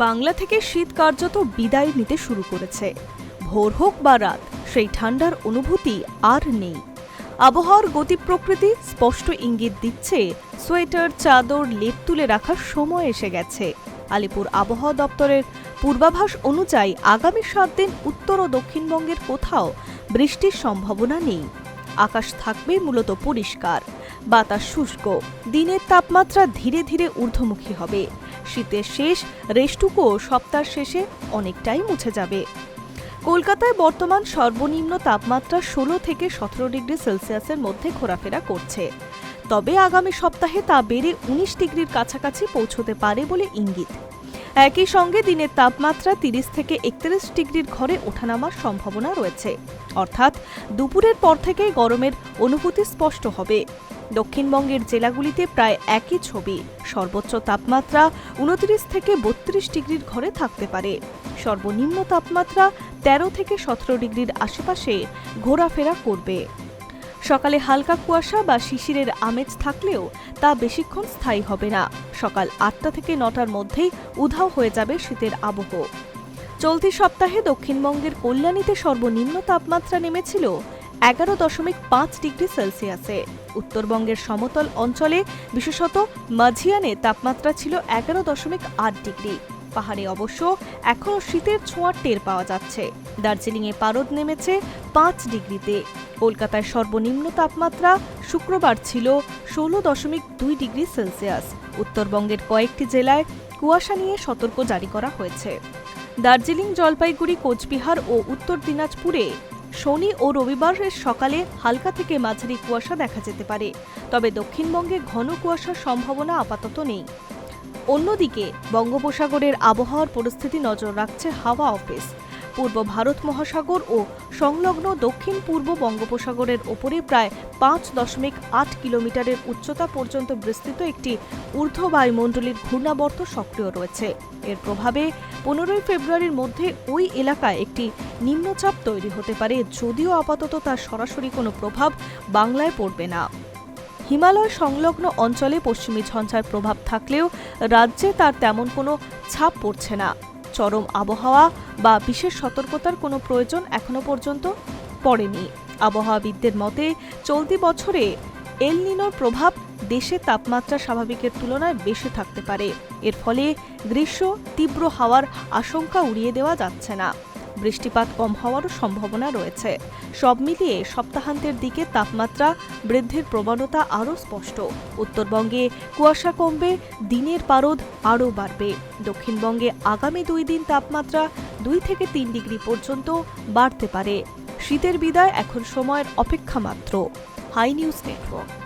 বাংলা থেকে শীত কার্যত বিদায় নিতে শুরু করেছে। ভোর হোক বা রাত, সেই ঠান্ডার অনুভূতি আর নেই। আবহাওয়ার গতি প্রকৃতি স্পষ্ট ইঙ্গিত দিচ্ছে সোয়েটার, চাদর, লেপ তুলে রাখার সময় এসে গেছে। আলিপুর আবহাওয়া দপ্তরের পূর্বাভাস অনুযায়ী আগামী 7 দিন উত্তর ও দক্ষিণবঙ্গের কোথাও বৃষ্টির সম্ভাবনা নেই। আকাশ থাকবে মূলত পরিষ্কার, বাতাস শুষ্ক, দিনের তাপমাত্রা ধীরে ধীরে ঊর্ধ্বমুখী হবে। শীতের শেষ রেশটুকুও সপ্তাহের শেষে অনেকটাই মুছে যাবে। কলকাতায় বর্তমান সর্বনিম্ন তাপমাত্রা 16 থেকে 17 ডিগ্রি সেলসিয়াসের মধ্যে ঘোরাফেরা করছে। তবে আগামী সপ্তাহে তা বেড়ে 19 ডিগ্রির কাছাকাছি পৌঁছতে পারে বলে ইঙ্গিত। একই সঙ্গে দিনের তাপমাত্রা 30 থেকে 31 ডিগ্রির ঘরে ওঠানামার সম্ভাবনা রয়েছে। অর্থাৎ দুপুরের পর থেকে গরমের অনুভূতি স্পষ্ট হবে। দক্ষিণবঙ্গের জেলাগুলিতে প্রায় একই ছবি। সর্বোচ্চ তাপমাত্রা 29 থেকে 32 ডিগ্রির ঘরে থাকতে পারে। সর্বনিম্ন তাপমাত্রা 13 থেকে 17 ডিগ্রির আশেপাশে ঘোরাফেরা করবে। সকালে হালকা কুয়াশা বা শিশিরের আমেজ থাকলেও তা বেশিক্ষণ স্থায়ী হবে না। সকাল 8টা থেকে 9টার মধ্যেই উধাও হয়ে যাবে শীতের আবহ। চলতি সপ্তাহে দক্ষিণবঙ্গের কল্যাণীতে সর্বনিম্ন তাপমাত্রা নেমেছিল 11.5 ডিগ্রি সেলসিয়াসে। উত্তরবঙ্গের সমতল অঞ্চলে বিশেষত মাঝিয়ানে তাপমাত্রা ছিল 11.8 ডিগ্রি। পাহাড়ে অবশ্য এখনও শীতের ছোঁয়া টের পাওয়া যাচ্ছে। দার্জিলিংয়ে পারদ নেমেছে 5 ডিগ্রিতে। কলকাতায় সর্বনিম্ন তাপমাত্রা শুক্রবার ছিল 16.2 ডিগ্রি সেলসিয়াস। উত্তরবঙ্গের কয়েকটি জেলায় কুয়াশা নিয়ে সতর্ক জারি করা হয়েছে। দার্জিলিং, জলপাইগুড়ি, কোচবিহার ও উত্তর দিনাজপুরে শনি ও রবিবারের সকালে হালকা থেকে মাঝারি কুয়াশা দেখা যেতে পারে। তবে দক্ষিণবঙ্গে ঘন কুয়াশার সম্ভাবনা আপাতত নেই। অন্যদিকে বঙ্গোপসাগরের আবহাওয়ার পরিস্থিতি নজর রাখছে হাওয়া অফিস। পূর্ব ভারত মহাসাগর ও সংলগ্ন দক্ষিণ পূর্ব বঙ্গোপসাগরের ওপরে প্রায় 5.8 কিলোমিটারের উচ্চতা পর্যন্ত বিস্তৃত একটি ঊর্ধ্ব বায়ুমণ্ডলীর ঘূর্ণাবর্ত সক্রিয় রয়েছে। এর প্রভাবে 15 ফেব্রুয়ারির মধ্যে ওই এলাকায় একটি নিম্নচাপ তৈরি হতে পারে, যদিও আপাতত তার সরাসরি কোনো প্রভাব বাংলায় পড়বে না। হিমালয় সংলগ্ন অঞ্চলে পশ্চিমী ঝঞ্ঝার প্রভাব থাকলেও রাজ্যে তার তেমন কোনো ছাপ পড়ছে না। চরম আবহাওয়া বা বিশেষ সতর্কতার কোনো প্রয়োজন এখনো পর্যন্ত পড়েনি। আবহাওয়াবিদদের মতে চলতি বছরে এল নিনোর প্রভাব দেশে তাপমাত্রা স্বাভাবিকের তুলনায় বেশি থাকতে পারে। এর ফলে গ্রীষ্ম তীব্র হাওয়ার আশঙ্কা উড়িয়ে দেওয়া যাচ্ছে না। বৃষ্টিপাত কম হওয়ারও সম্ভাবনা রয়েছে। সব মিলিয়ে সপ্তাহান্তের দিকে তাপমাত্রা বৃদ্ধির প্রবণতা আরও স্পষ্ট। উত্তরবঙ্গে কুয়াশা কমবে, দিনের পারদ আরও বাড়বে। দক্ষিণবঙ্গে আগামী 2 দিন তাপমাত্রা 2 থেকে 3 ডিগ্রি পর্যন্ত বাড়তে পারে। শীতের বিদায় এখন সময়ের অপেক্ষা মাত্র। High News network.